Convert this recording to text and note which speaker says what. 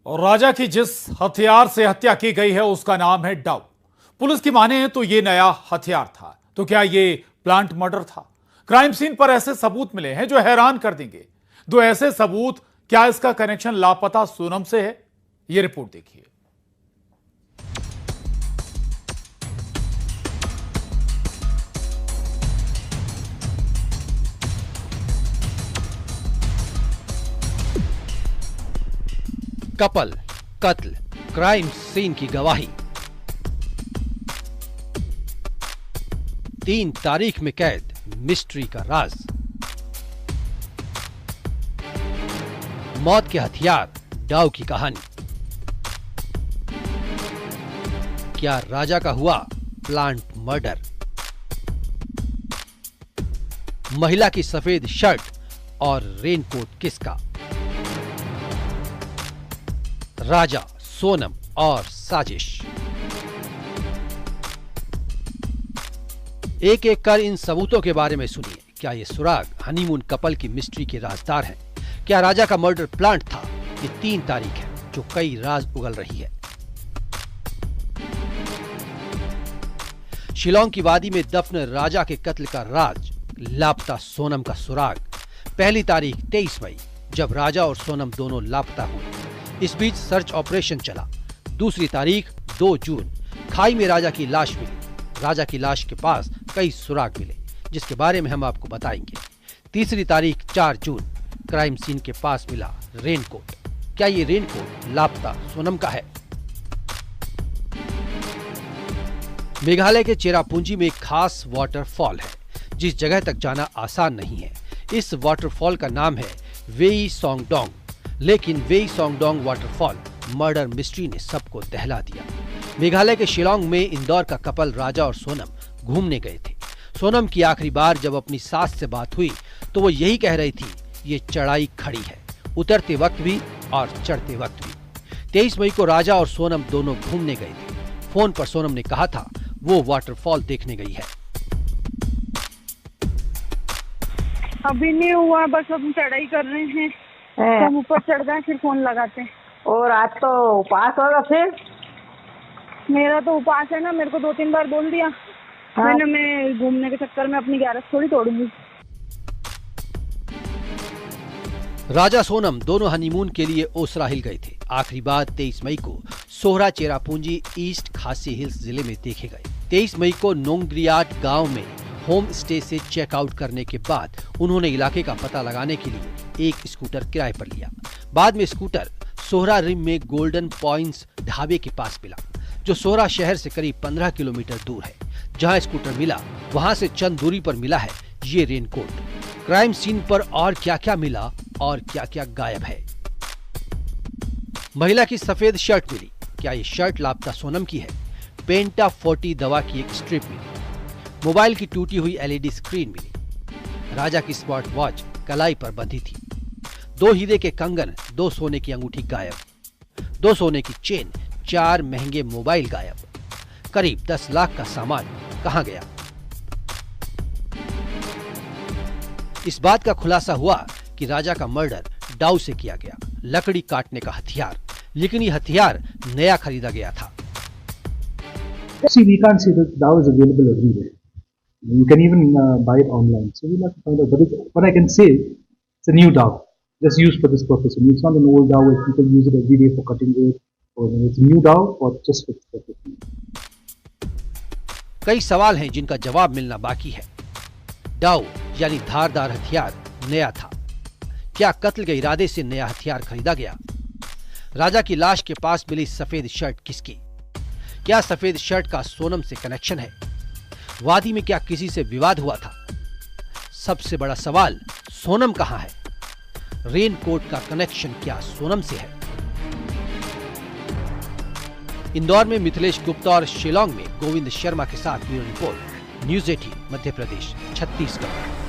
Speaker 1: और राजा की जिस हथियार से हत्या की गई है उसका नाम है डाउ। पुलिस की माने तो ये नया हथियार था, तो क्या ये प्लांट मर्डर था? क्राइम सीन पर ऐसे सबूत मिले हैं जो हैरान कर देंगे। दो ऐसे सबूत, क्या इसका कनेक्शन लापता सोनम से है? ये रिपोर्ट देखिए।
Speaker 2: कपल, कत्ल, क्राइम सीन की गवाही। 3 तारीख में कैद, मिस्ट्री का राज। मौत के हथियार, डाउ की कहानी। क्या राजा का हुआ प्लांट मर्डर? महिला की सफेद शर्ट और रेनकोट किसका? राजा, सोनम और साजिश। एक एक कर इन सबूतों के बारे में सुनिए। क्या ये सुराग हनीमून कपल की मिस्ट्री के राजदार हैं? क्या राजा का मर्डर प्लांट था? ये 3 तारीख है जो कई राज उगल रही है। शिलोंग की वादी में दफन राजा के कत्ल का राज, लापता सोनम का सुराग। पहली तारीख 23 मई, जब राजा और सोनम दोनों लापता हुए। इस बीच सर्च ऑपरेशन चला। दूसरी तारीख 2 जून, खाई में राजा की लाश मिली। राजा की लाश के पास कई सुराग मिले, जिसके बारे में हम आपको बताएंगे। तीसरी तारीख 4 जून, क्राइम सीन के पास मिला रेनकोट। क्या ये रेनकोट लापता सोनम का है? मेघालय के चेरापूंजी में एक खास वाटरफॉल है, जिस जगह तक जाना आसान नहीं है। इस वाटरफॉल का नाम है वेई सोंगडोंग। लेकिन वेई सोंगडोंग वाटरफॉल मर्डर मिस्ट्री ने सबको दहला दिया। मेघालय के शिलोंग में इंदौर का कपल राजा और सोनम घूमने गए थे। सोनम की आखिरी बार जब अपनी सास से बात हुई तो वो यही कह रही थी, ये चढ़ाई खड़ी है, उतरते वक्त भी और चढ़ते वक्त भी। 23 मई को राजा और सोनम दोनों घूमने गए थे। फोन पर सोनम ने कहा था वो वाटरफॉल देखने गई है।
Speaker 3: अभी नहीं हुआ, बस हम चढ़ाई कर रहे हैं। हम ऊपर चढ़ गए फिर फोन लगाते हैं।
Speaker 4: और आज तो उपवास होगा फिर?
Speaker 3: मेरा तो उपवास है ना, मेरे को 2-3 बार बोल दिया।
Speaker 4: हाँ।
Speaker 3: मैं घूमने के चक्कर में अपनी 11 थोड़ी तोड़ूंगी।
Speaker 2: राजा सोनम दोनों हनीमून के लिए ओसरा हिल गए थे। आखिरी बार 23 मई को सोहरा चेरापूंजी ईस्ट खासी हिल्स जिले में देखे गए। 23 मई को नोंगरियाट गांव में होम स्टे से चेकआउट करने के बाद उन्होंने इलाके का पता लगाने के लिए एक स्कूटर किराए पर लिया। बाद में स्कूटर सोहरा रिम में गोल्डन पॉइंट्स ढाबे के पास मिला, जो सोहरा शहर से करीब 15 किलोमीटर दूर है। जहां स्कूटर मिला वहां से चंद दूरी पर मिला है ये रेनकोट। क्राइम सीन पर और क्या क्या मिला और क्या क्या गायब है? महिला की सफेद शर्ट मिली। क्या ये शर्ट लापता सोनम की है? पेंटा 40 दवा की एक स्ट्रिप मिली। मोबाइल की टूटी हुई LED स्क्रीन मिली। राजा की स्मार्ट वॉच कलाई पर बंधी थी। 2 हीरे के कंगन, 2 सोने की अंगूठी गायब। 2 सोने की चेन, 4 महंगे मोबाइल गायब। करीब 10 लाख का सामान कहां गया? इस बात का खुलासा हुआ कि राजा का मर्डर डाउ से किया गया, लकड़ी काटने का हथियार। लेकिन ये हथियार नया खरीदा गया था।
Speaker 5: See, we can't say that DAO is available everywhere. You can even buy it online. So we'll have to find out. But what I can say, it's a new DAO, just used for this purpose. I mean, it's not an old DAO where people use it every day for cutting wood. Or it's a new DAO for just for this purpose.
Speaker 2: कई सवाल हैं जिनका जवाब मिलना बाकी है। डाउ यानी धारदार हथियार नया था। क्या कत्ल के इरादे से नया हथियार खरीदा गया? राजा की लाश के पास मिली सफेद शर्ट किसकी? क्या सफेद शर्ट का सोनम से कनेक्शन है? वादी में क्या किसी से विवाद हुआ था? सबसे बड़ा सवाल, सोनम कहां है? रेनकोट का कनेक्शन क्या सोनम से है? इंदौर में मिथिलेश गुप्ता और शिलोंग में गोविंद शर्मा के साथ bureau report, news 18 Madhya Pradesh, Chhattisgarh.